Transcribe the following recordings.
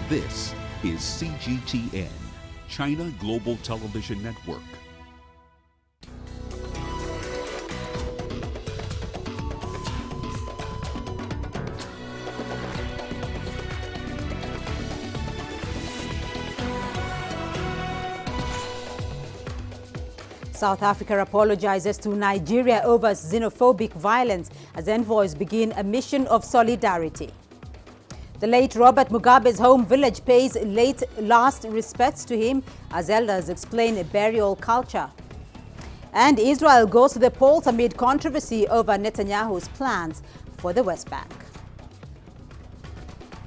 This is CGTN, China Global Television Network. South Africa apologizes to Nigeria over xenophobic violence as envoys begin a mission of solidarity. The late Robert Mugabe's home village pays last respects to him as elders explain a burial culture. And Israel goes to the polls amid controversy over Netanyahu's plans for the West Bank.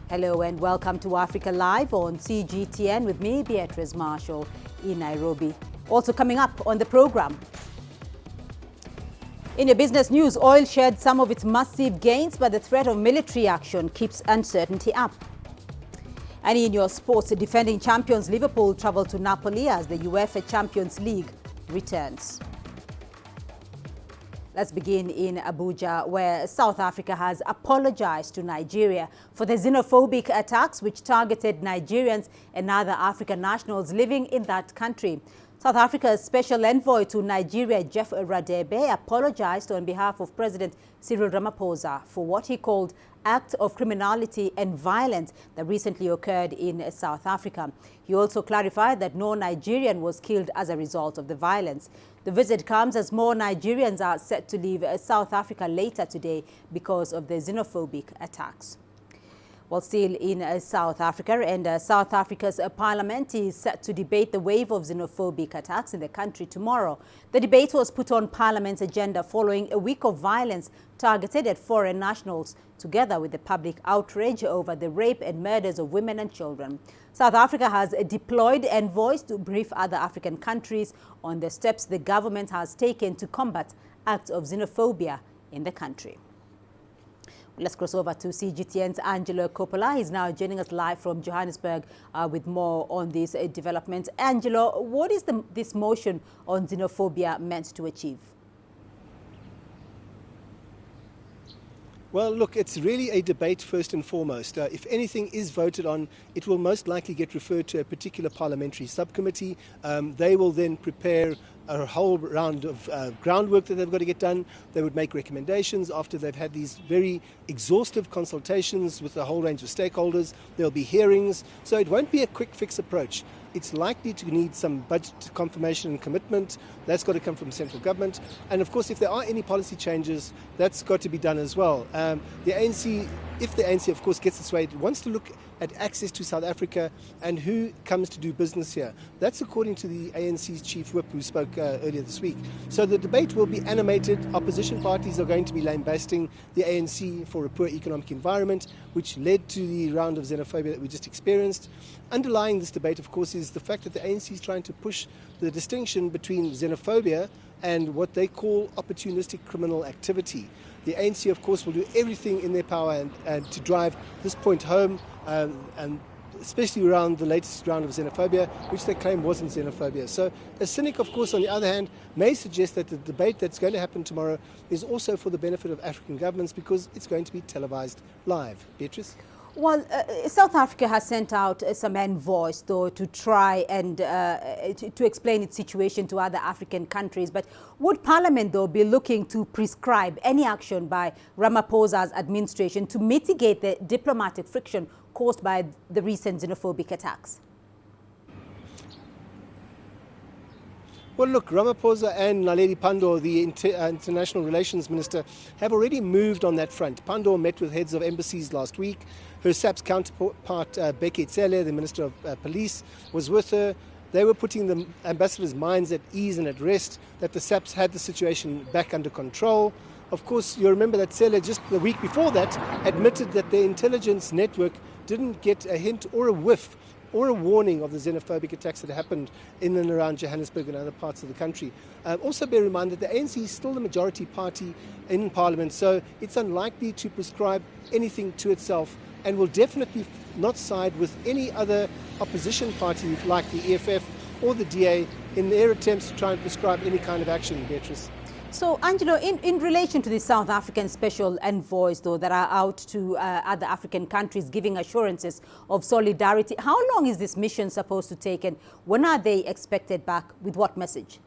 Hello and welcome to Africa Live on CGTN with me, Beatrice Marshall, in Nairobi. Also coming up on the program. In your business news, oil shed some of its massive gains, but the threat of military action keeps uncertainty up. And in your sports, the defending champions Liverpool travel to Napoli as the UEFA Champions League returns. Let's begin in Abuja, where South Africa has apologized to Nigeria for the xenophobic attacks which targeted Nigerians and other African nationals living in that country. South Africa's special envoy to Nigeria, Jeff Radebe, apologized on behalf of President Cyril Ramaphosa for what he called acts of criminality and violence that recently occurred in South Africa. He also clarified that no Nigerian was killed as a result of the violence. The visit comes as more Nigerians are set to leave South Africa later today because of the xenophobic attacks. While still in South Africa, and South Africa's parliament is set to debate the wave of xenophobic attacks in the country tomorrow. The debate was put on Parliament's agenda following a week of violence targeted at foreign nationals, together with the public outrage over the rape and murders of women and children. South Africa has deployed envoys to brief other African countries on the steps the government has taken to combat acts of xenophobia in the country. Let's cross over to CGTN's Angelo Coppola. He's now joining us live from Johannesburg with more on these developments. Angelo, what is this motion on xenophobia meant to achieve? Well, look, it's really a debate first and foremost. If anything is voted on, it will most likely get referred to a particular parliamentary subcommittee. They will then prepare a whole round of groundwork that they've got to get done. They would make recommendations after they've had these very exhaustive consultations with a whole range of stakeholders. There'll be hearings. So it won't be a quick fix approach. It's likely to need some budget confirmation and commitment. That's got to come from central government. And of course, if there are any policy changes, that's got to be done as well. The ANC, if the ANC, of course, gets its way, it wants to look at access to South Africa and who comes to do business here. That's according to the ANC's chief whip who spoke earlier this week. So the debate will be animated. Opposition parties are going to be lambasting the ANC for a poor economic environment, which led to the round of xenophobia that we just experienced. Underlying this debate, of course, is the fact that the ANC is trying to push the distinction between xenophobia and what they call opportunistic criminal activity. The ANC, of course, will do everything in their power and to drive this point home, and especially around the latest round of xenophobia, which they claim wasn't xenophobia. So a cynic, of course, on the other hand, may suggest that the debate that's going to happen tomorrow is also for the benefit of African governments because it's going to be televised live. Beatrice? Well, South Africa has sent out some envoys, though, to try and to explain its situation to other African countries. But would Parliament, though, be looking to prescribe any action by Ramaphosa's administration to mitigate the diplomatic friction caused by the recent xenophobic attacks? Well, look, Ramaphosa and Naledi Pandor, the International Relations Minister, have already moved on that front. Pandor met with heads of embassies last week. Her SAP's counterpart, Bheki Cele, the Minister of Police, was with her. They were putting the ambassadors' minds at ease and at rest that the SAPs had the situation back under control. Of course, you remember that Cele just the week before that admitted that the intelligence network didn't get a hint or a whiff or a warning of the xenophobic attacks that happened in and around Johannesburg and other parts of the country. Also bear in mind that the ANC is still the majority party in Parliament, so it's unlikely to prescribe anything to itself and will definitely not side with any other opposition party like the EFF or the DA in their attempts to try and prescribe any kind of action, Beatrice. So, Angelo, in relation to the South African special envoys, though, that are out to other African countries giving assurances of solidarity, how long is this mission supposed to take, and when are they expected back? With what message?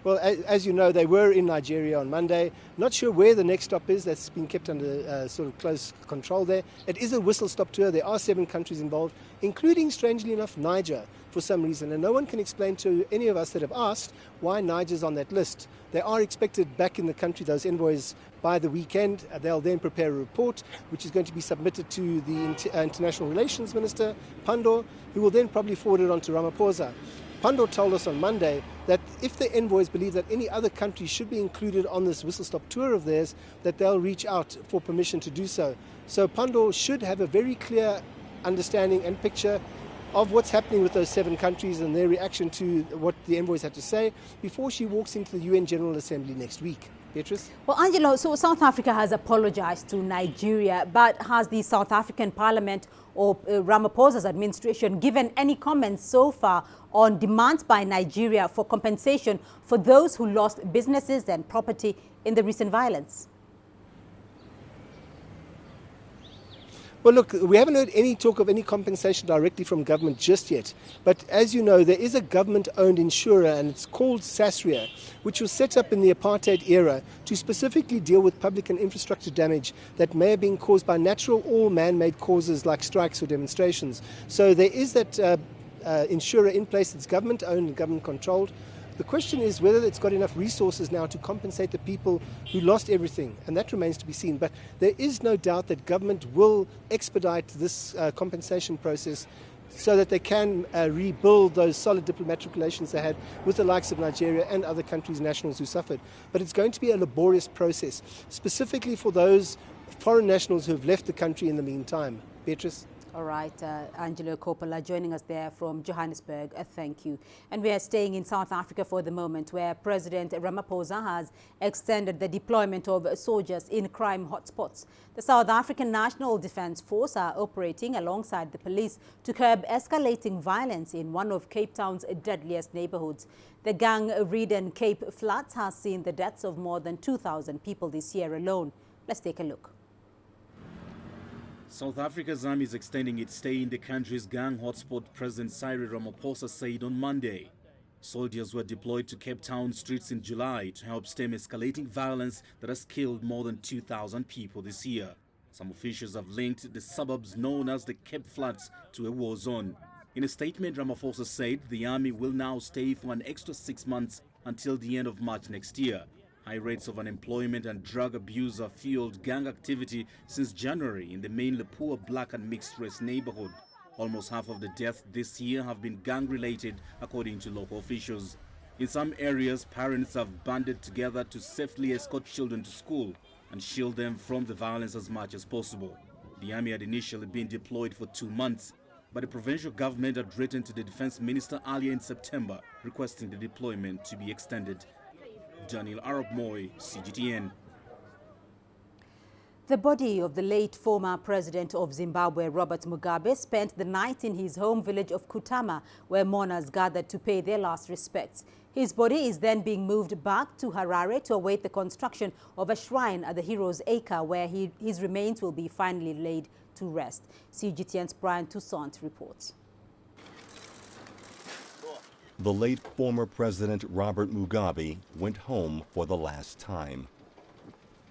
Well, as you know, they were in Nigeria on Monday. Not sure where the next stop is. That's been kept under sort of close control there. It is a whistle-stop tour. There are 7 countries involved, including, strangely enough, Niger, for some reason. And no one can explain to any of us that have asked why Niger's on that list. They are expected back in the country, those envoys, by the weekend. They'll then prepare a report, which is going to be submitted to the International Relations Minister, Pandor, who will then probably forward it on to Ramaphosa. Pandor told us on Monday that if the envoys believe that any other country should be included on this whistle-stop tour of theirs, that they'll reach out for permission to do so. So Pandor should have a very clear understanding and picture of what's happening with those 7 countries and their reaction to what the envoys had to say before she walks into the UN General Assembly next week. Beatrice? Well, Angelo, so South Africa has apologized to Nigeria, but has the South African Parliament or Ramaphosa's administration given any comments so far on demands by Nigeria for compensation for those who lost businesses and property in the recent violence? Well, look, we haven't heard any talk of any compensation directly from government just yet. But as you know, there is a government-owned insurer, and it's called Sasria, which was set up in the apartheid era to specifically deal with public and infrastructure damage that may have been caused by natural or man-made causes like strikes or demonstrations. So there is that insurer in place that's government-owned and government-controlled. The question is whether it's got enough resources now to compensate the people who lost everything, and that remains to be seen. But there is no doubt that government will expedite this compensation process so that they can rebuild those solid diplomatic relations they had with the likes of Nigeria and other countries' nationals who suffered. But it's going to be a laborious process, specifically for those foreign nationals who have left the country in the meantime. Beatrice? All right, Angelo Coppola joining us there from Johannesburg. Thank you. And we are staying in South Africa for the moment, where President Ramaphosa has extended the deployment of soldiers in crime hotspots. The South African National Defence Force are operating alongside the police to curb escalating violence in one of Cape Town's deadliest neighborhoods. The gang-ridden Cape Flats has seen the deaths of more than 2,000 people this year alone. Let's take a look. South Africa's army is extending its stay in the country's gang hotspot, President Cyril Ramaphosa said on Monday. Soldiers were deployed to Cape Town streets in July to help stem escalating violence that has killed more than 2,000 people this year. Some officials have linked the suburbs known as the Cape Flats to a war zone. In a statement, Ramaphosa said the army will now stay for an extra 6 months until the end of March next year. High rates of unemployment and drug abuse have fueled gang activity since January in the mainly poor black and mixed-race neighborhood. Almost half of the deaths this year have been gang-related, according to local officials. In some areas, parents have banded together to safely escort children to school and shield them from the violence as much as possible. The army had initially been deployed for 2 months, but the provincial government had written to the defense minister earlier in September requesting the deployment to be extended. Daniel Arab Moy, CGTN. The body of the late former president of Zimbabwe, Robert Mugabe, spent the night in his home village of Kutama, where mourners gathered to pay their last respects. His body is then being moved back to Harare to await the construction of a shrine at the Heroes Acre, where his remains will be finally laid to rest. CGTN's Brian Toussaint reports. The late former President Robert Mugabe went home for the last time.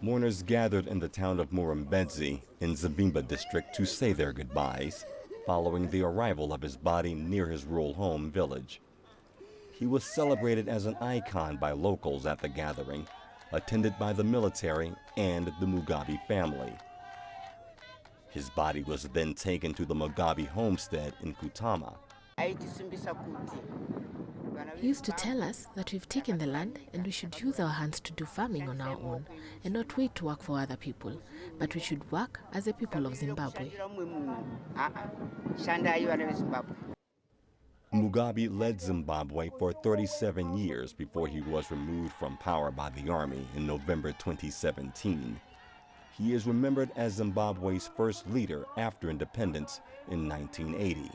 Mourners gathered in the town of Murembedzi in Zabimba district to say their goodbyes, following the arrival of his body near his rural home village. He was celebrated as an icon by locals at the gathering, attended by the military and the Mugabe family. His body was then taken to the Mugabe homestead in Kutama. He used to tell us that we've taken the land and we should use our hands to do farming on our own and not wait to work for other people, but we should work as a people of Zimbabwe. Mugabe led Zimbabwe for 37 years before he was removed from power by the army in November 2017. He is remembered as Zimbabwe's first leader after independence in 1980.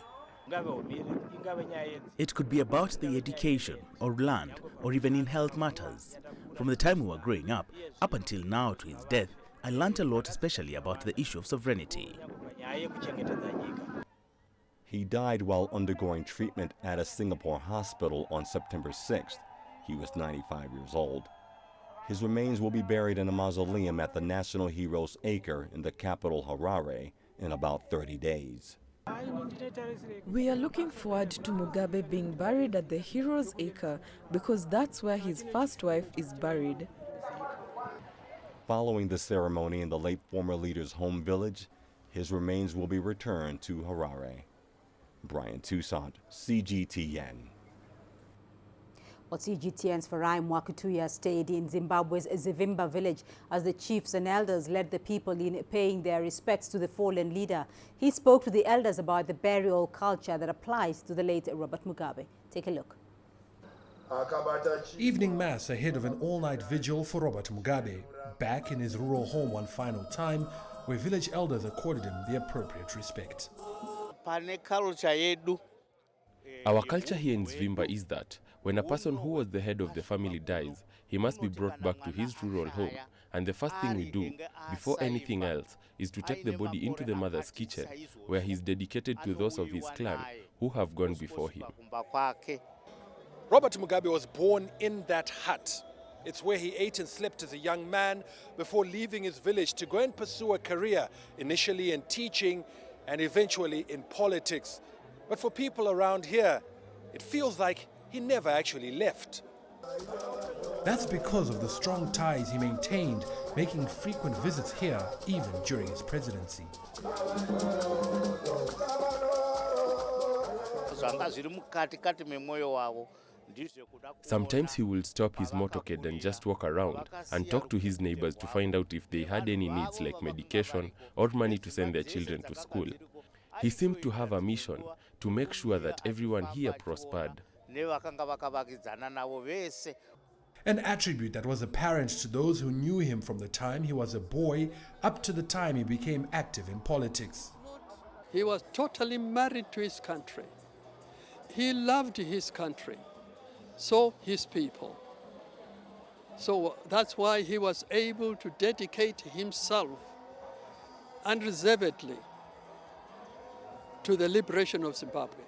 It could be about the education or land or even in health matters. From the time we were growing up until now to his death, I learnt a lot, especially about the issue of sovereignty. He died while undergoing treatment at a Singapore hospital on September 6th. He was 95 years old. His remains will be buried in a mausoleum at the National Heroes Acre in the capital Harare in about 30 days. We are looking forward to Mugabe being buried at the Heroes Acre because that's where his first wife is buried. Following the ceremony in the late former leader's home village, his remains will be returned to Harare. Brian Toussaint, CGTN. Well, CGTN's Farai Mwakutuya stayed in Zimbabwe's Zavimba village as the chiefs and elders led the people in paying their respects to the fallen leader. He spoke to the elders about the burial culture that applies to the late Robert Mugabe. Take a look. Evening mass ahead of an all-night vigil for Robert Mugabe, back in his rural home one final time, where village elders accorded him the appropriate respect. Our culture here in Zvimba is that when a person who was the head of the family dies, he must be brought back to his rural home. And the first thing we do, before anything else, is to take the body into the mother's kitchen, where he is dedicated to those of his clan who have gone before him. Robert Mugabe was born in that hut. It's where he ate and slept as a young man before leaving his village to go and pursue a career, initially in teaching and eventually in politics. But for people around here, it feels like he never actually left. That's because of the strong ties he maintained, making frequent visits here even during his presidency. Sometimes he will stop his motorcade and just walk around and talk to his neighbors to find out if they had any needs like medication or money to send their children to school. He seemed to have a mission to make sure that everyone here prospered. An attribute that was apparent to those who knew him from the time he was a boy up to the time he became active in politics. He was totally married to his country. He loved his country, so his people. So that's why he was able to dedicate himself unreservedly to the liberation of Zimbabwe.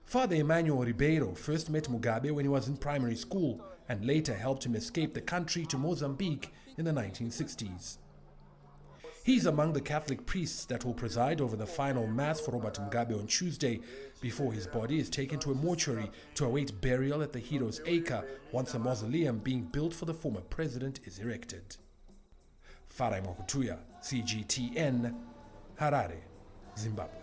Father Emmanuel Ribeiro first met Mugabe when he was in primary school and later helped him escape the country to Mozambique in the 1960s. He's among the Catholic priests that will preside over the final mass for Robert Mugabe on Tuesday before his body is taken to a mortuary to await burial at the Heroes Acre once a mausoleum being built for the former president is erected. Farai Mwakutuya, CGTN, Harare, Zimbabwe.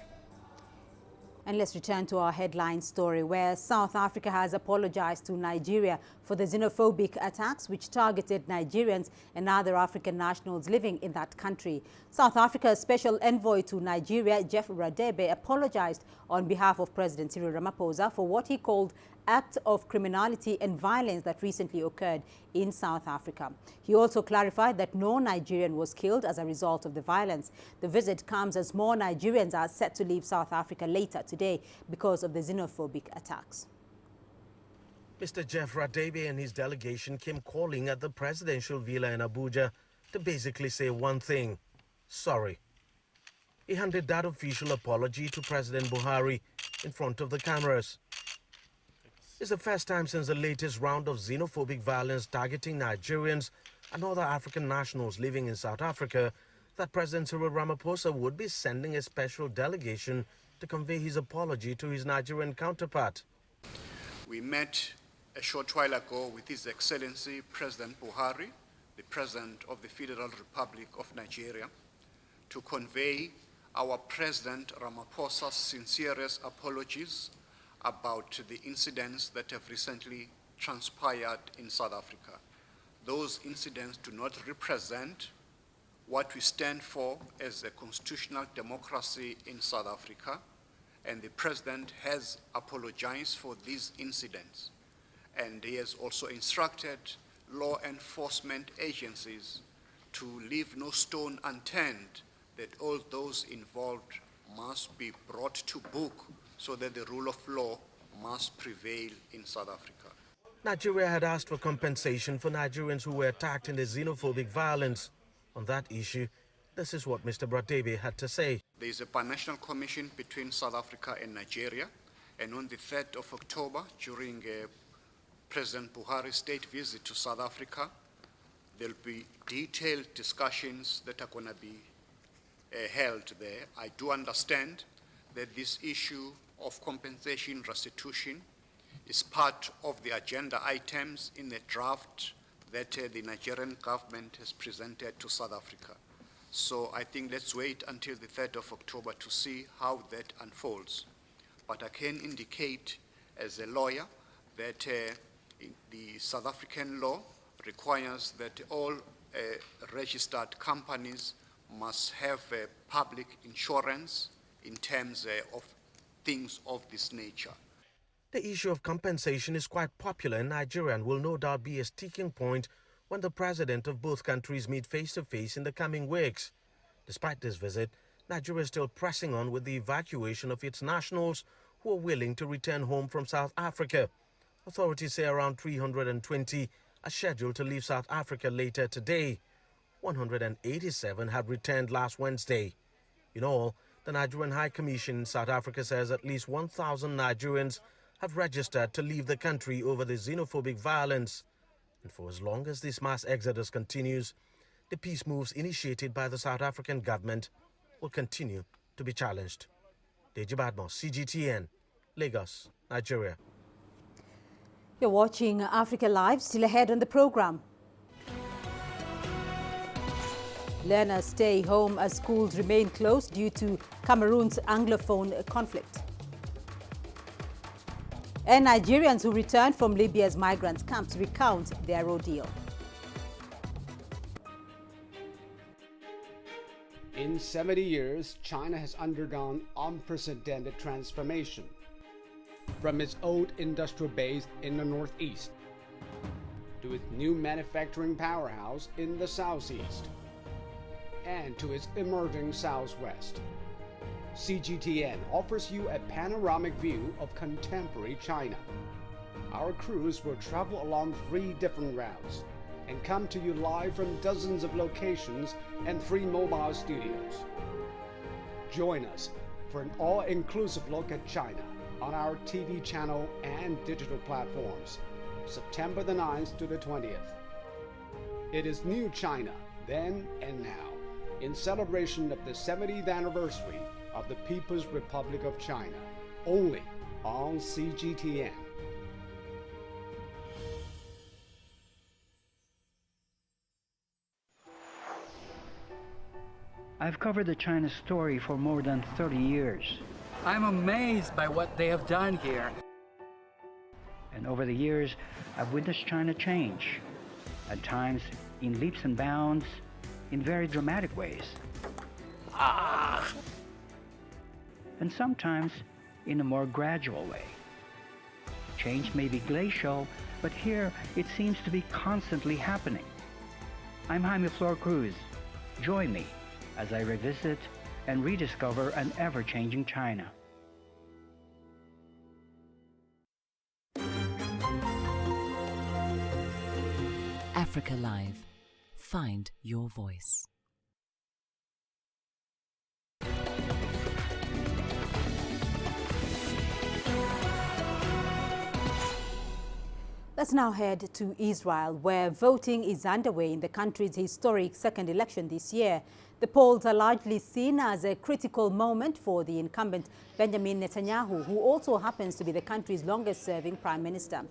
And let's return to our headline story, where South Africa has apologized to Nigeria for the xenophobic attacks which targeted Nigerians and other African nationals living in that country. South Africa's special envoy to Nigeria, Jeff Radebe, apologized on behalf of President Cyril Ramaphosa for what he called acts of criminality and violence that recently occurred in South Africa. He also clarified that no Nigerian was killed as a result of the violence. The visit comes as more Nigerians are set to leave South Africa later today because of the xenophobic attacks. Mr. Jeff Radebe and his delegation came calling at the presidential villa in Abuja to basically say one thing: sorry. He handed that official apology to President Buhari in front of the cameras. It's the first time since the latest round of xenophobic violence targeting Nigerians and other African nationals living in South Africa that President Cyril Ramaphosa would be sending a special delegation to convey his apology to his Nigerian counterpart. We met a short while ago with His Excellency President Buhari, the President of the Federal Republic of Nigeria, to convey our President Ramaphosa's sincerest apologies about the incidents that have recently transpired in South Africa. Those incidents do not represent what we stand for as a constitutional democracy in South Africa, and the President has apologized for these incidents. And he has also instructed law enforcement agencies to leave no stone unturned, that all those involved must be brought to book so that the rule of law must prevail in South Africa. Nigeria had asked for compensation for Nigerians who were attacked in the xenophobic violence. On that issue, this is what Mr. Radebe had to say. There is a binational commission between South Africa and Nigeria, and on the 3rd of October, during President Buhari's state visit to South Africa, there'll be detailed discussions that are going to be held there. I do understand that this issue of compensation restitution is part of the agenda items in the draft that the Nigerian government has presented to South Africa. So I think let's wait until the 3rd of October to see how that unfolds. But I can indicate as a lawyer that the South African law requires that all registered companies must have public insurance in terms of things of this nature. The issue of compensation is quite popular in Nigeria and will no doubt be a sticking point when the president of both countries meet face-to-face in the coming weeks. Despite this visit, Nigeria is still pressing on with the evacuation of its nationals who are willing to return home from South Africa. Authorities say around 320 are scheduled to leave South Africa later today. 187 had returned last Wednesday. In all, the Nigerian High Commission in South Africa says at least 1,000 Nigerians have registered to leave the country over the xenophobic violence. And for as long as this mass exodus continues, the peace moves initiated by the South African government will continue to be challenged. Deji Badmos, CGTN, Lagos, Nigeria. You're watching Africa Live, still ahead on the program. Learners stay home as schools remain closed due to Cameroon's Anglophone conflict. And Nigerians who returned from Libya's migrant camps recount their ordeal. In 70 years, China has undergone unprecedented transformation. From its old industrial base in the northeast to its new manufacturing powerhouse in the southeast and to its emerging southwest. CGTN offers you a panoramic view of contemporary China. Our crews will travel along 3 different routes and come to you live from dozens of locations and 3 mobile studios. Join us for an all-inclusive look at China on our TV channel and digital platforms, September the 9th to the 20th. It is New China, then and now, in celebration of the 70th anniversary of the People's Republic of China, only on CGTN. I've covered the China story for more than 30 years. I'm amazed by what they have done here. And over the years, I've witnessed China change, at times in leaps and bounds, in very dramatic ways. And sometimes in a more gradual way. Change may be glacial, but here it seems to be constantly happening. I'm Jaime Flor Cruz. Join me as I revisit and rediscover an ever-changing China. Africa Live. Find your voice. Let's now head to Israel, where voting is underway in the country's historic second election this year. The polls are largely seen as a critical moment for the incumbent Benjamin Netanyahu, who also happens to be the country's longest-serving prime minister.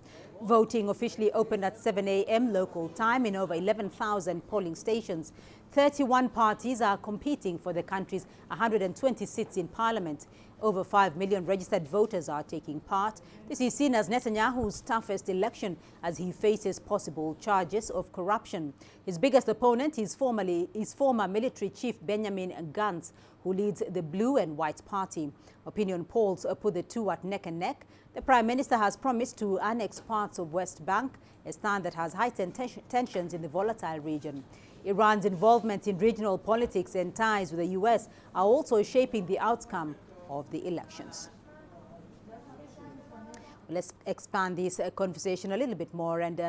Voting officially opened at 7 a.m. local time in over 11,000 polling stations. 31 parties are competing for the country's 120 seats in parliament. Over 5 million registered voters are taking part. This is seen as Netanyahu's toughest election as he faces possible charges of corruption. His biggest opponent is former military chief Benjamin Gantz, who leads the Blue and White Party. Opinion polls put the two at neck and neck. The Prime Minister has promised to annex parts of West Bank, a stand that has heightened tensions in the volatile region. Iran's involvement in regional politics and ties with the U.S. are also shaping the outcome of the elections. Let's expand this conversation a little bit more. And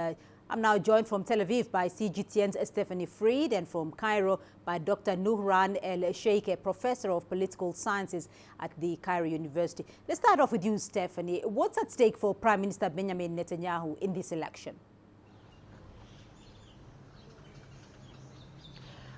I'm now joined from Tel Aviv by CGTN's Stephanie Fried and from Cairo by Dr. Nuhran El-Sheikh, a professor of political sciences at the Cairo University. Let's start off with you, Stephanie. What's at stake for Prime Minister Benjamin Netanyahu in this election?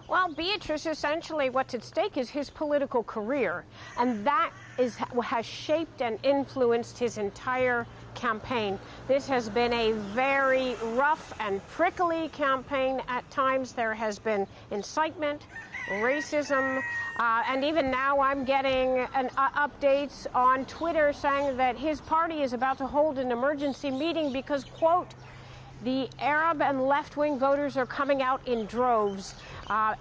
Well, Beatrice, essentially what's at stake is his political career, and that has shaped and influenced his entire campaign. This has been a very rough and prickly campaign. At times there has been incitement, racism, and even now I'm getting updates on Twitter saying that his party is about to hold an emergency meeting because, quote, the Arab and left-wing voters are coming out in droves.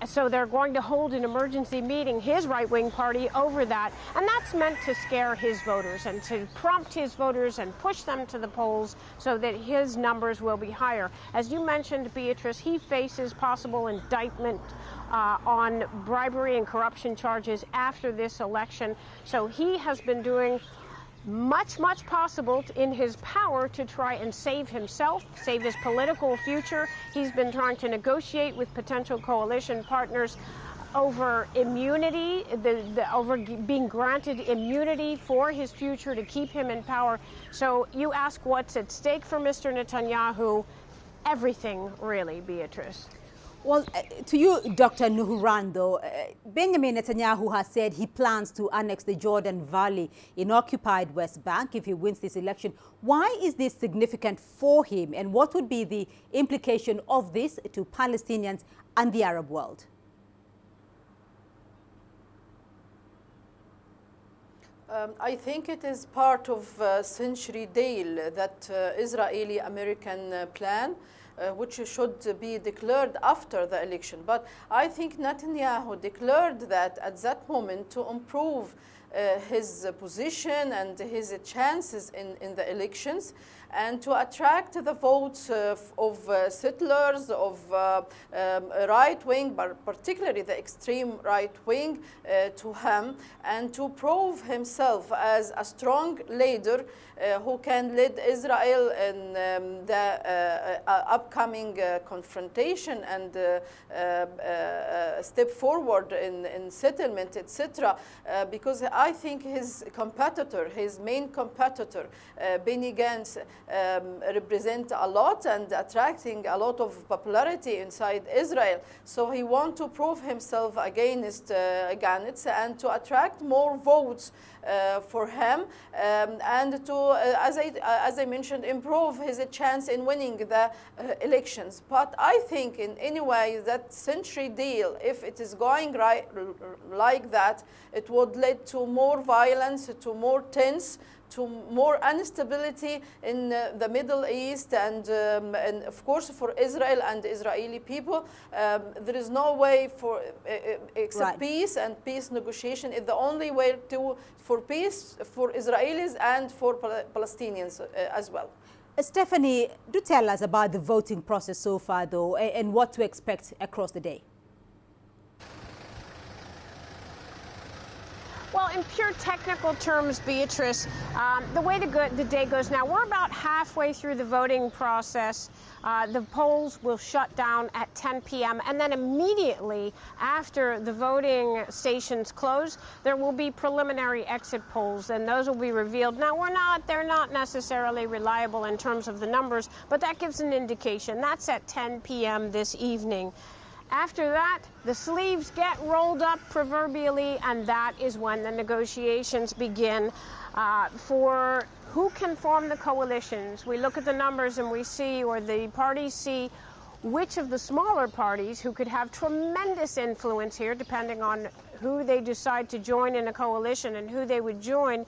So they're going to hold an emergency meeting, his right-wing party, over that. And that's meant to scare his voters and to prompt his voters and push them to the polls so that his numbers will be higher. As you mentioned, Beatrice, he faces possible indictment on bribery and corruption charges after this election. So he has been doing much possible in his power to try and save himself, save his political future. He's been trying to negotiate with potential coalition partners over immunity, over being granted immunity for his future to keep him in power. So you ask what's at stake for Mr. Netanyahu? Everything, really, Beatrice. Well, to you, Dr. Nuhran, though, Benjamin Netanyahu has said he plans to annex the Jordan Valley in occupied West Bank if he wins this election. Why is this significant for him, and what would be the implication of this to Palestinians and the Arab world? I think it is part of a century deal, that Israeli-American plan, which should be declared after the election. But I think Netanyahu declared that at that moment to improve his position and his chances in the elections, and to attract the votes of settlers, of right-wing, but particularly the extreme right-wing, to him, and to prove himself as a strong leader who can lead Israel in the upcoming confrontation and step forward in settlement, etc. Because I think his competitor, his main competitor, Benny Gantz, represent a lot and attracting a lot of popularity inside Israel. So he wants to prove himself against Gantz and to attract more votes for him, and to, as I mentioned, improve his chance in winning the elections. But I think in any way that century deal, if it is going right like that, it would lead to more violence, to more tense, to more instability in the Middle East, and of course for Israel and Israeli people. There is no way for except peace, and peace negotiation is the only way for peace for Israelis and for Palestinians as well. Stephanie, do tell us about the voting process so far, though, and what to expect across the day. Well, in pure technical terms, Beatrice, the way the day goes now, we're about halfway through the voting process. The polls will shut down at 10 p.m. and then immediately after the voting stations close, there will be preliminary exit polls, and those will be revealed. Now, they're not necessarily reliable in terms of the numbers, but that gives an indication. That's at 10 p.m. this evening. After that, the sleeves get rolled up proverbially, and that is when the negotiations begin for who can form the coalitions. We look at the numbers and we see, or the parties see, which of the smaller parties who could have tremendous influence here, depending on who they decide to join in a coalition and who they would join,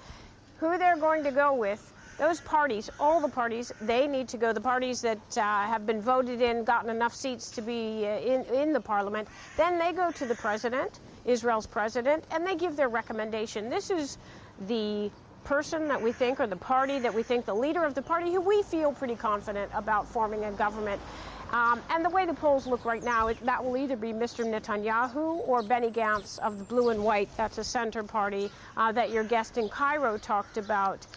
who they're going to go with. Those parties, all the parties, they need to go. The parties that have been voted in, gotten enough seats to be in the parliament, then they go to the president, Israel's president, and they give their recommendation. This is the person that we think, or the party that we think, the leader of the party, who we feel pretty confident about forming a government. And the way the polls look right now, that will either be Mr. Netanyahu or Benny Gantz of the Blue and White. That's a center party that your guest in Cairo talked about.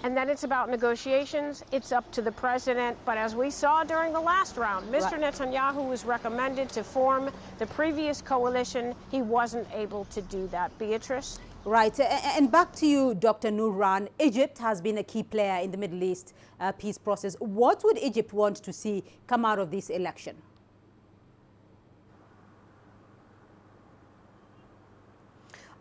And then it's about negotiations. It's up to the president. But as we saw during the last round, Mr. Netanyahu was recommended to form the previous coalition. He wasn't able to do that. Beatrice? Right. And back to you, Dr. Nourran. Egypt has been a key player in the Middle East peace process. What would Egypt want to see come out of this election?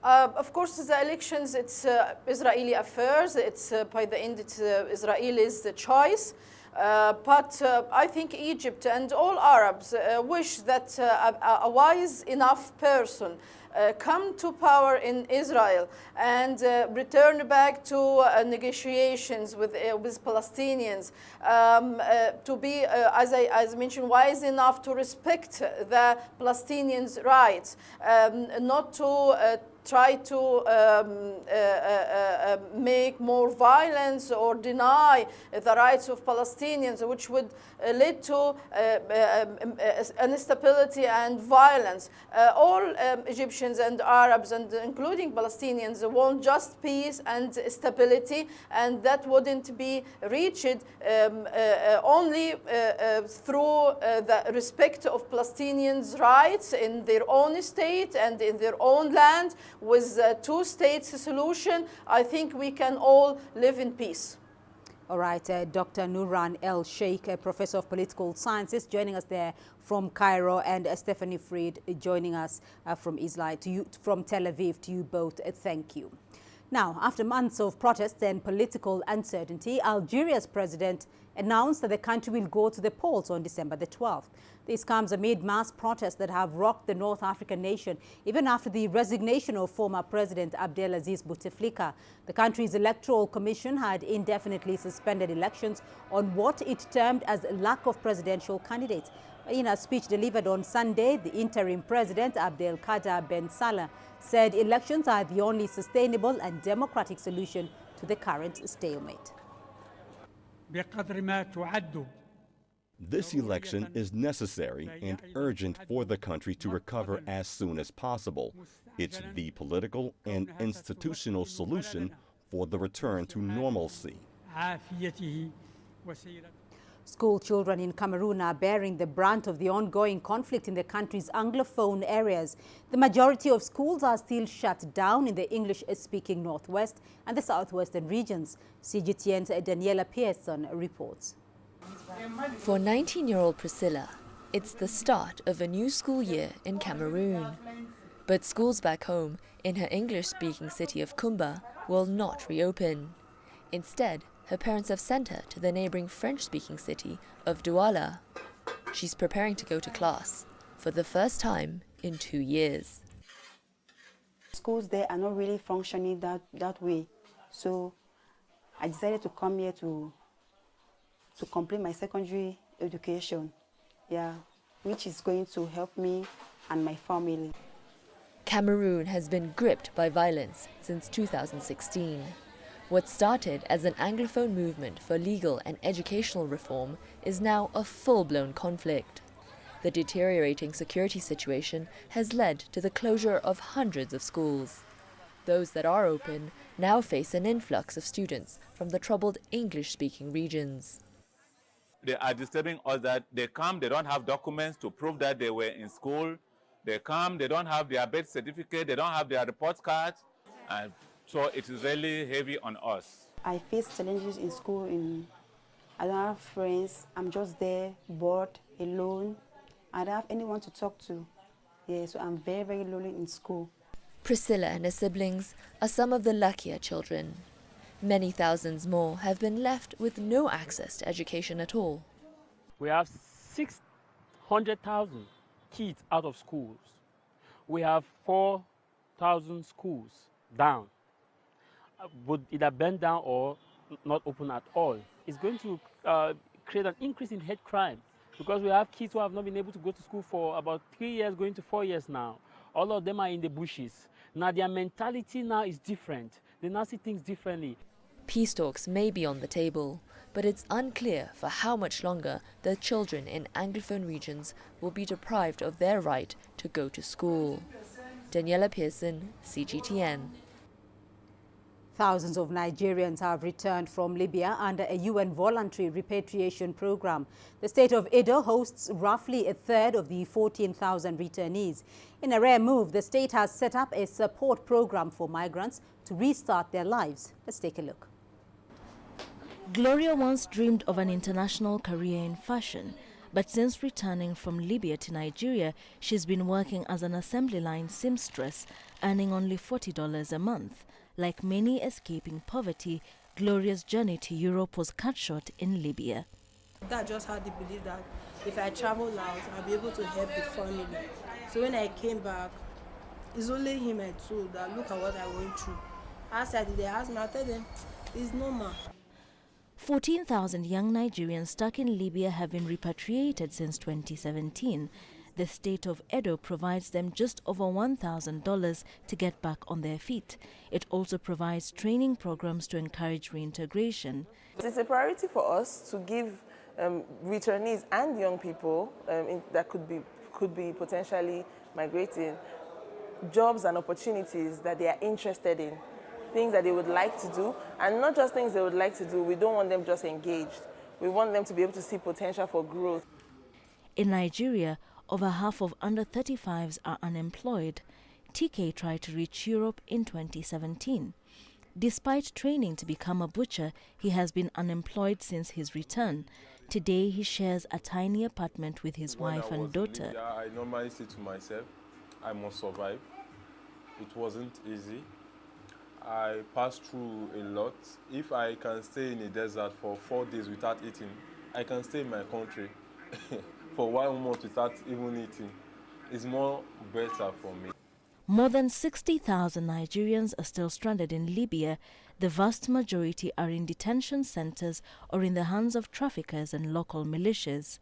Of course, the elections, it's Israeli affairs. It's by the end, it's Israelis' choice. But I think Egypt and all Arabs wish that a wise enough person come to power in Israel and return back to negotiations with Palestinians, to be, as I mentioned, wise enough to respect the Palestinians' rights, not to try to make more violence or deny the rights of Palestinians, which would lead to instability and violence. All Egyptians and Arabs, and including Palestinians, want just peace and stability, and that wouldn't be reached only through the respect of Palestinians' rights in their own state and in their own land. With a two-state solution, I think we can all live in peace. All right, Dr. Nourran El Sheikh, Professor of Political Sciences, joining us there from Cairo, and Stephanie Fried joining us from Israel. From Tel Aviv, to you both, thank you. Now, after months of protests and political uncertainty, Algeria's president announced that the country will go to the polls on December the 12th. This comes amid mass protests that have rocked the North African nation, even after the resignation of former President Abdelaziz Bouteflika. The country's electoral commission had indefinitely suspended elections on what it termed as lack of presidential candidates. In a speech delivered on Sunday, the interim president, Abdelkader Ben Salah, said elections are the only sustainable and democratic solution to the current stalemate. This election is necessary and urgent for the country to recover as soon as possible. It's the political and institutional solution for the return to normalcy. School children in Cameroon are bearing the brunt of the ongoing conflict in the country's Anglophone areas. The majority of schools are still shut down in the English-speaking Northwest and the Southwestern regions. CGTN's Daniela Pearson reports. For 19-year-old Priscilla, it's the start of a new school year in Cameroon. But schools back home, in her English-speaking city of Kumba, will not reopen. Instead, her parents have sent her to the neighboring French-speaking city of Douala. She's preparing to go to class for the first time in 2 years. Schools there are not really functioning that way. So I decided to come here to complete my secondary education, which is going to help me and my family. Cameroon has been gripped by violence since 2016. What started as an Anglophone movement for legal and educational reform is now a full-blown conflict. The deteriorating security situation has led to the closure of hundreds of schools. Those that are open now face an influx of students from the troubled English-speaking regions. They are disturbing us that they come, they don't have documents to prove that they were in school. They come, they don't have their birth certificate, they don't have their report cards. And so it is really heavy on us. I face challenges in school. I don't have friends. I'm just there, bored, alone. I don't have anyone to talk to. So I'm very, very lonely in school. Priscilla and her siblings are some of the luckier children. Many thousands more have been left with no access to education at all. We have 600,000 kids out of schools. We have 4,000 schools down. Would either burn down or not open at all. It's going to create an increase in hate crime because we have kids who have not been able to go to school for about 3 years, going to 4 years now. All of them are in the bushes. Now their mentality now is different. They now see things differently. Peace talks may be on the table, but it's unclear for how much longer the children in Anglophone regions will be deprived of their right to go to school. Daniela Pearson, CGTN. Thousands of Nigerians have returned from Libya under a UN voluntary repatriation program. The state of Edo hosts roughly a third of the 14,000 returnees. In a rare move, the state has set up a support program for migrants to restart their lives. Let's take a look. Gloria once dreamed of an international career in fashion, but since returning from Libya to Nigeria, she's been working as an assembly line seamstress, earning only $40 a month. Like many escaping poverty, Gloria's journey to Europe was cut short in Libya. I just had the belief that if I travel out, I'll be able to help the family. So when I came back, it's only him I told that look at what I went through. As I did, they asked me, I tell them, it's normal. 14,000 young Nigerians stuck in Libya have been repatriated since 2017. The state of Edo provides them just over $1,000 to get back on their feet. It also provides training programs to encourage reintegration. It's a priority for us to give returnees and young people that could be potentially migrating jobs and opportunities that they are interested in, things that they would like to do, and not just things they would like to do. We don't want them just engaged. We want them to be able to see potential for growth. In Nigeria, over half of under 35s are unemployed. TK tried to reach Europe in 2017. Despite training to become a butcher, he has been unemployed since his return. Today, he shares a tiny apartment with his wife and daughter. Libya, I normally say to myself, I must survive. It wasn't easy. I passed through a lot. If I can stay in a desert for 4 days without eating, I can stay in my country for 1 month without even eating. It's more better for me. More than 60,000 Nigerians are still stranded in Libya. The vast majority are in detention centers or in the hands of traffickers and local militias.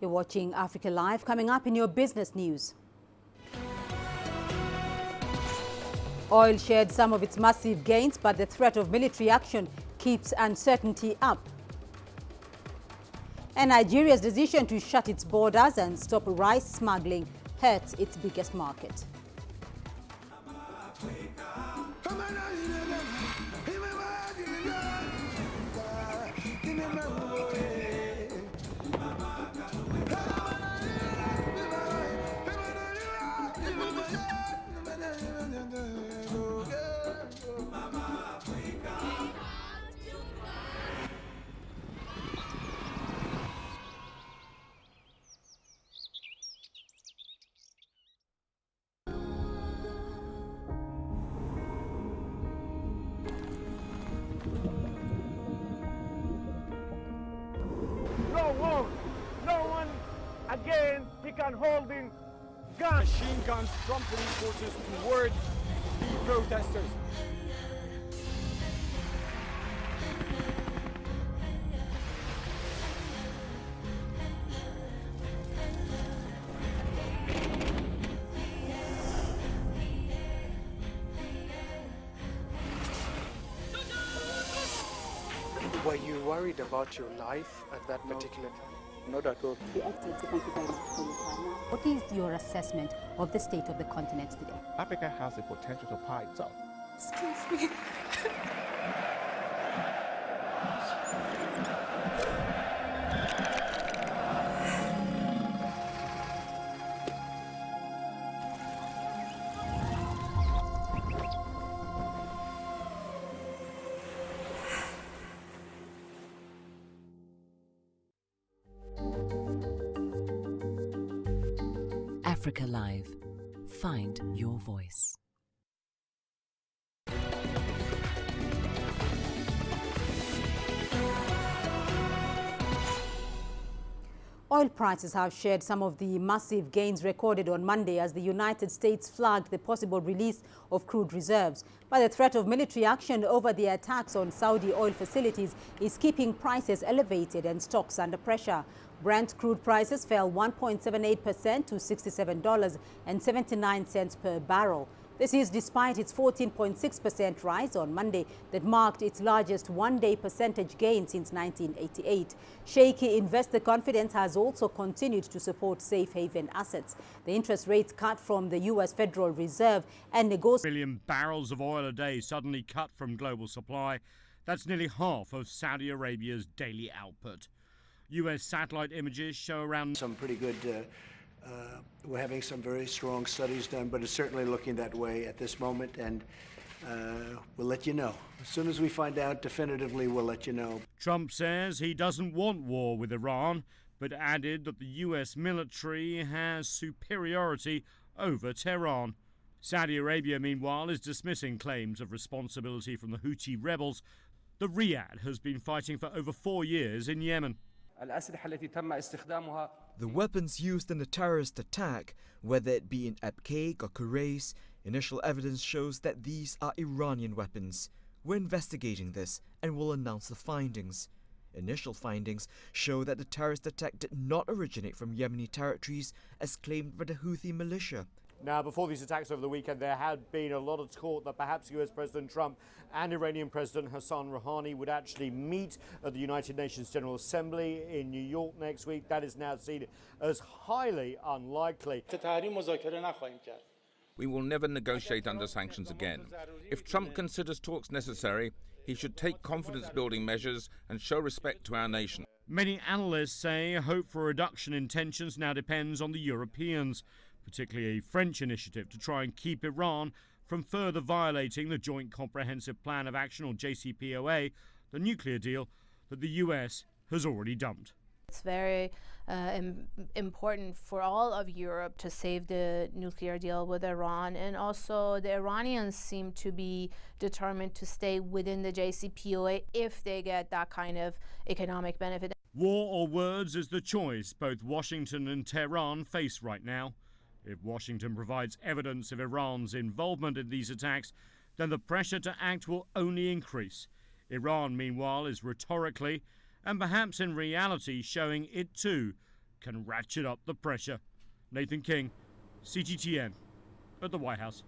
You're watching Africa Live. Coming up in your business news. Oil shared some of its massive gains, but the threat of military action keeps uncertainty up. And Nigeria's decision to shut its borders and stop rice smuggling hurts its biggest market. No one again, he can hold in guns. Machine guns from police forces towards the protesters. Were you worried about your life at that particular time? Not at all. Thank you very much for your time. What is your assessment of the state of the continent today? Africa has the potential to power itself. Excuse me. Africa Live. Find your voice. Oil prices have shared some of the massive gains recorded on Monday as the United States flagged the possible release of crude reserves. But the threat of military action over the attacks on Saudi oil facilities is keeping prices elevated and stocks under pressure. Brent crude prices fell 1.78% to $67.79 per barrel. This is despite its 14.6% rise on Monday that marked its largest one-day percentage gain since 1988. Shaky investor confidence has also continued to support safe haven assets. The interest rates cut from the U.S. Federal Reserve and negotiated billion barrels of oil a day suddenly cut from global supply. That's nearly half of Saudi Arabia's daily output. U.S. satellite images show around some pretty good. We're having some very strong studies done, but it's certainly looking that way at this moment, and we'll let you know. As soon as we find out definitively, we'll let you know. Trump says he doesn't want war with Iran, but added that the U.S. military has superiority over Tehran. Saudi Arabia, meanwhile, is dismissing claims of responsibility from the Houthi rebels. The Riyadh has been fighting for over 4 years in Yemen. The weapons used in the terrorist attack, whether it be in Abqaiq or Quraysh, initial evidence shows that these are Iranian weapons. We're investigating this and will announce the findings. Initial findings show that the terrorist attack did not originate from Yemeni territories as claimed by the Houthi militia. Now, before these attacks over the weekend, there had been a lot of talk that perhaps US President Trump and Iranian President Hassan Rouhani would actually meet at the United Nations General Assembly in New York next week. That is now seen as highly unlikely. We will never negotiate under sanctions again. If Trump considers talks necessary, he should take confidence-building measures and show respect to our nation. Many analysts say hope for a reduction in tensions now depends on the Europeans, particularly a French initiative to try and keep Iran from further violating the Joint Comprehensive Plan of Action, or JCPOA, the nuclear deal that the US has already dumped. It's very important for all of Europe to save the nuclear deal with Iran, and also the Iranians seem to be determined to stay within the JCPOA if they get that kind of economic benefit. War or words is the choice both Washington and Tehran face right now. If Washington provides evidence of Iran's involvement in these attacks, then the pressure to act will only increase. Iran, meanwhile, is rhetorically and perhaps in reality showing it too can ratchet up the pressure. Nathan King, CGTN, at the White House.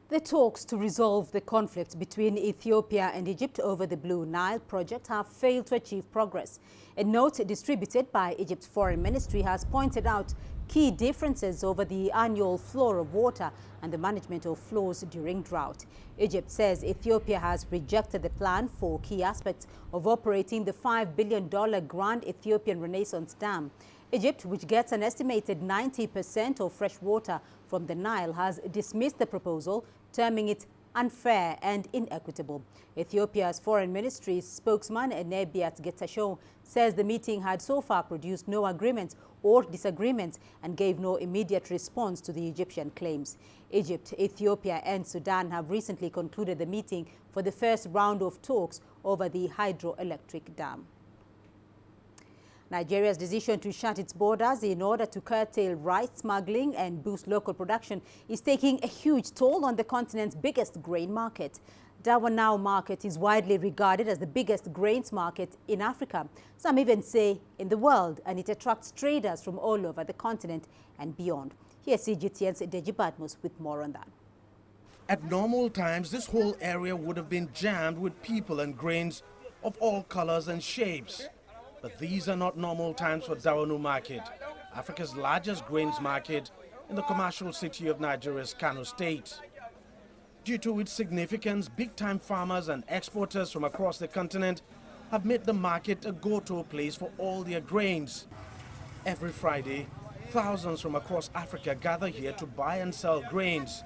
The talks to resolve the conflict between Ethiopia and Egypt over the Blue Nile project have failed to achieve progress. A note distributed by Egypt's foreign ministry has pointed out key differences over the annual flow of water and the management of flows during drought. Egypt says Ethiopia has rejected the plan for key aspects of operating the $5 billion Grand Ethiopian Renaissance Dam. Egypt, which gets an estimated 90% of fresh water from the Nile, has dismissed the proposal, terming it unfair and inequitable. Ethiopia's foreign ministry spokesman Nebiat Getachew says the meeting had so far produced no agreements or disagreements and gave no immediate response to the Egyptian claims. Egypt, Ethiopia and Sudan have recently concluded the meeting for the first round of talks over the hydroelectric dam. Nigeria's decision to shut its borders in order to curtail rice smuggling and boost local production is taking a huge toll on the continent's biggest grain market. Dawanau market is widely regarded as the biggest grains market in Africa, some even say in the world, and it attracts traders from all over the continent and beyond. Here's CGTN's Deji Badmus with more on that. At normal times, this whole area would have been jammed with people and grains of all colors and shapes. But these are not normal times for Dawanau Market, Africa's largest grains market in the commercial city of Nigeria's Kano State. Due to its significance, big-time farmers and exporters from across the continent have made the market a go-to place for all their grains. Every Friday, thousands from across Africa gather here to buy and sell grains.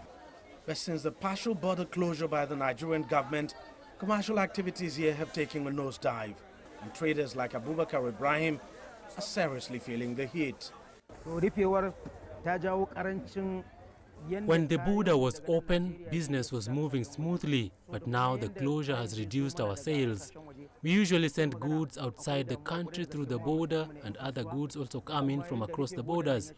But since the partial border closure by the Nigerian government, commercial activities here have taken a nosedive. And traders like Abubakar Ibrahim are seriously feeling the heat. When the border was open, business was moving smoothly, but now the closure has reduced our sales. We usually send goods outside the country through the border, and other goods also come in from across the borders.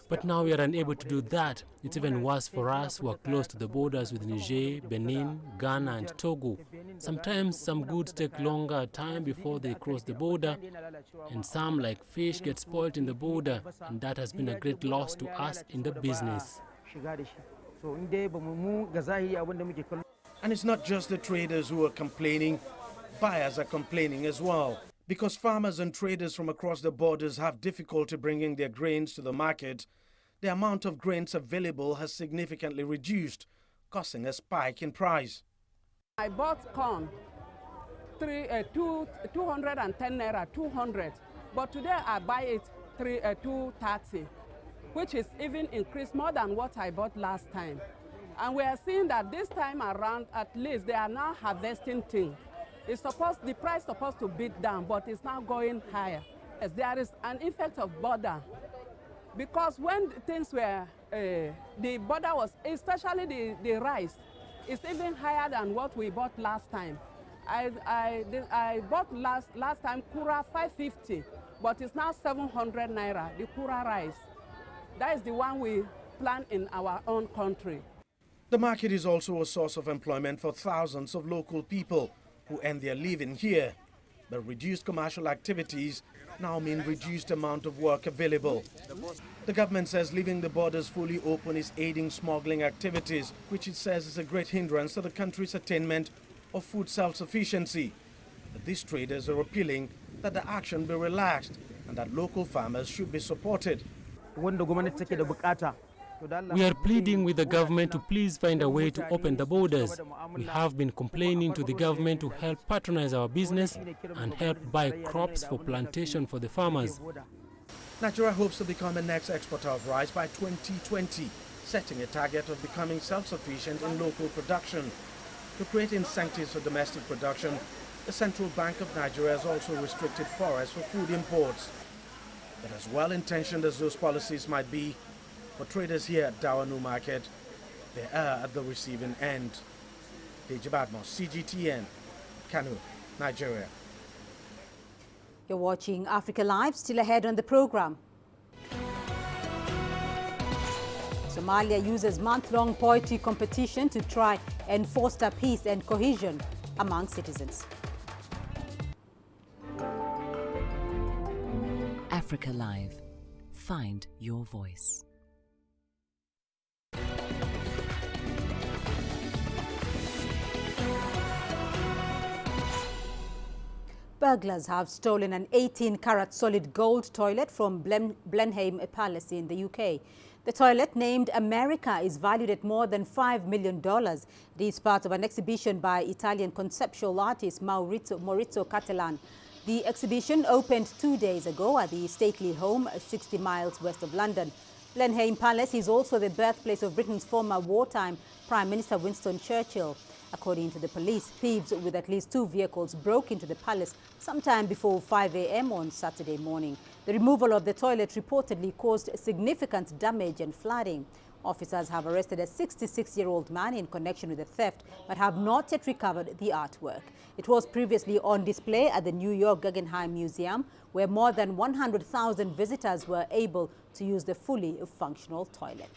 But now we are unable to do that. It's even worse for us who are close to the borders with Niger, Benin, Ghana and Togo. Sometimes some goods take longer time before they cross the border, and some, like fish, get spoiled in the border, and that has been a great loss to us in the business. And it's not just the traders who are complaining, buyers are complaining as well. Because farmers and traders from across the borders have difficulty bringing their grains to the market, the amount of grains available has significantly reduced, causing a spike in price. I bought corn, 210 naira, 200, but today I buy it 230, which is even increased more than what I bought last time. And we are seeing that this time around, at least they are now harvesting things. The price is supposed to beat down, but it's now going higher. Yes, there is an effect of border, because when things were, the border was, especially the rice, it's even higher than what we bought last time. I bought last time Kura 550, but it's now 700 naira, the Kura rice. That is the one we plant in our own country. The market is also a source of employment for thousands of local people who earn their living here. But reduced commercial activities now mean reduced amount of work available. The government says leaving the borders fully open is aiding smuggling activities, which it says is a great hindrance to the country's attainment of food self-sufficiency. But these traders are appealing that the action be relaxed and that local farmers should be supported. We are pleading with the government to please find a way to open the borders. We have been complaining to the government to help patronize our business and help buy crops for plantation for the farmers. Nigeria hopes to become the next exporter of rice by 2020, setting a target of becoming self-sufficient in local production. To create incentives for domestic production, the Central Bank of Nigeria has also restricted forests for food imports. But as well-intentioned as those policies might be, for traders here at Dawanu Market, they are at the receiving end. Deji Badmos, CGTN, Kano, Nigeria. You're watching Africa Live, still ahead on the program. Somalia uses month-long poetry competition to try and foster peace and cohesion among citizens. Africa Live. Find your voice. Burglars have stolen an 18-carat solid gold toilet from Blenheim Palace in the UK. The toilet, named America, is valued at more than $5 million. It is part of an exhibition by Italian conceptual artist Maurizio Cattelan. The exhibition opened 2 days ago at the stately home 60 miles west of London. Blenheim Palace is also the birthplace of Britain's former wartime Prime Minister Winston Churchill. According to the police, thieves with at least 2 vehicles broke into the palace sometime before 5 a.m. on Saturday morning. The removal of the toilet reportedly caused significant damage and flooding. Officers have arrested a 66-year-old man in connection with the theft, but have not yet recovered the artwork. It was previously on display at the New York Guggenheim Museum, where more than 100,000 visitors were able to use the fully functional toilet.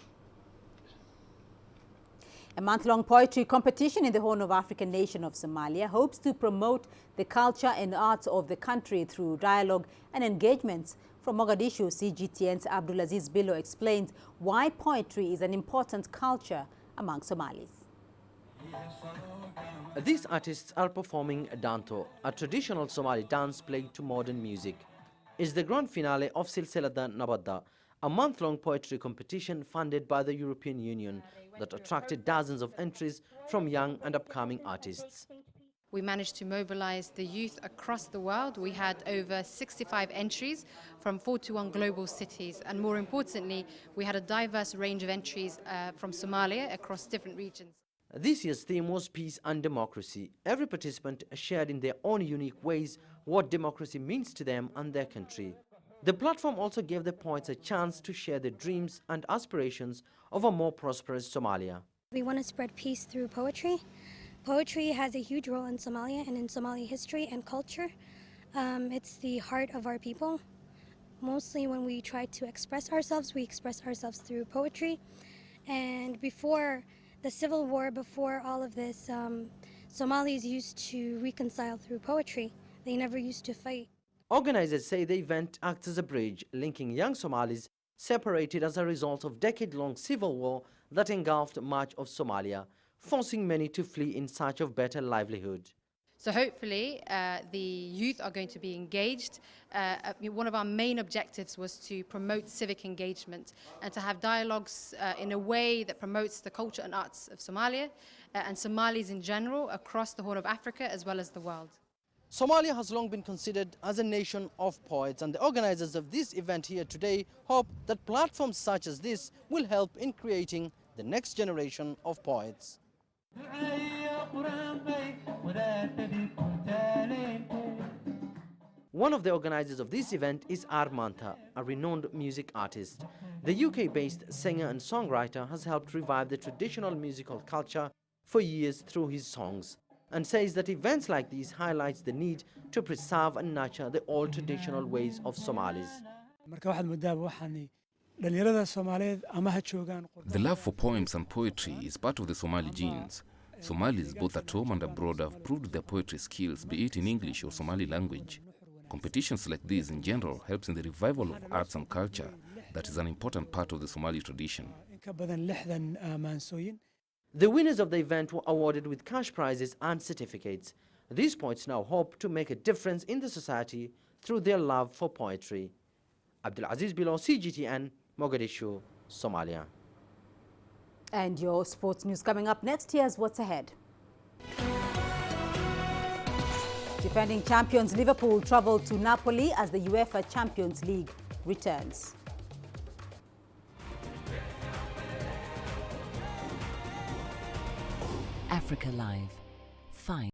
A month-long poetry competition in the Horn of Africa nation of Somalia hopes to promote the culture and arts of the country through dialogue and engagements. From Mogadishu, CGTN's Abdulaziz Bilo explains why poetry is an important culture among Somalis. These artists are performing Danto, a traditional Somali dance played to modern music. It's the grand finale of Silsilada Nabadda, a month-long poetry competition funded by the European Union that attracted dozens of entries from young and upcoming artists. We managed to mobilize the youth across the world. We had over 65 entries from 41 global cities, and more importantly, we had a diverse range of entries from Somalia across different regions. This year's theme was peace and democracy. Every participant shared in their own unique ways what democracy means to them and their country. The platform also gave the poets a chance to share their dreams and aspirations of a more prosperous Somalia. We want to spread peace through poetry. Poetry has a huge role in Somalia and in Somali history and culture. It's the heart of our people. Mostly when we try to express ourselves, we express ourselves through poetry. And before the civil war, before all of this, Somalis used to reconcile through poetry. They never used to fight. Organizers say the event acts as a bridge linking young Somalis separated as a result of decade-long civil war that engulfed much of Somalia, forcing many to flee in search of better livelihood. So hopefully the youth are going to be engaged. One of our main objectives was to promote civic engagement and to have dialogues in a way that promotes the culture and arts of Somalia and Somalis in general across the Horn of Africa as well as the world. Somalia has long been considered as a nation of poets, and the organizers of this event here today hope that platforms such as this will help in creating the next generation of poets. One of the organizers of this event is Armanta, a renowned music artist. The UK-based singer and songwriter has helped revive the traditional musical culture for years through his songs, and says that events like these highlights the need to preserve and nurture the old traditional ways of Somalis. The love for poems and poetry is part of the Somali genes. Somalis, both at home and abroad, have proved their poetry skills, be it in English or Somali language. Competitions like these in general helps in the revival of arts and culture that is an important part of the Somali tradition. The winners of the event were awarded with cash prizes and certificates. These poets now hope to make a difference in the society through their love for poetry. Abdulaziz Bilo, CGTN, Mogadishu, Somalia. And your sports news coming up next. Here's what's ahead. Defending champions Liverpool travel to Napoli as the UEFA Champions League returns. Africa Live. Find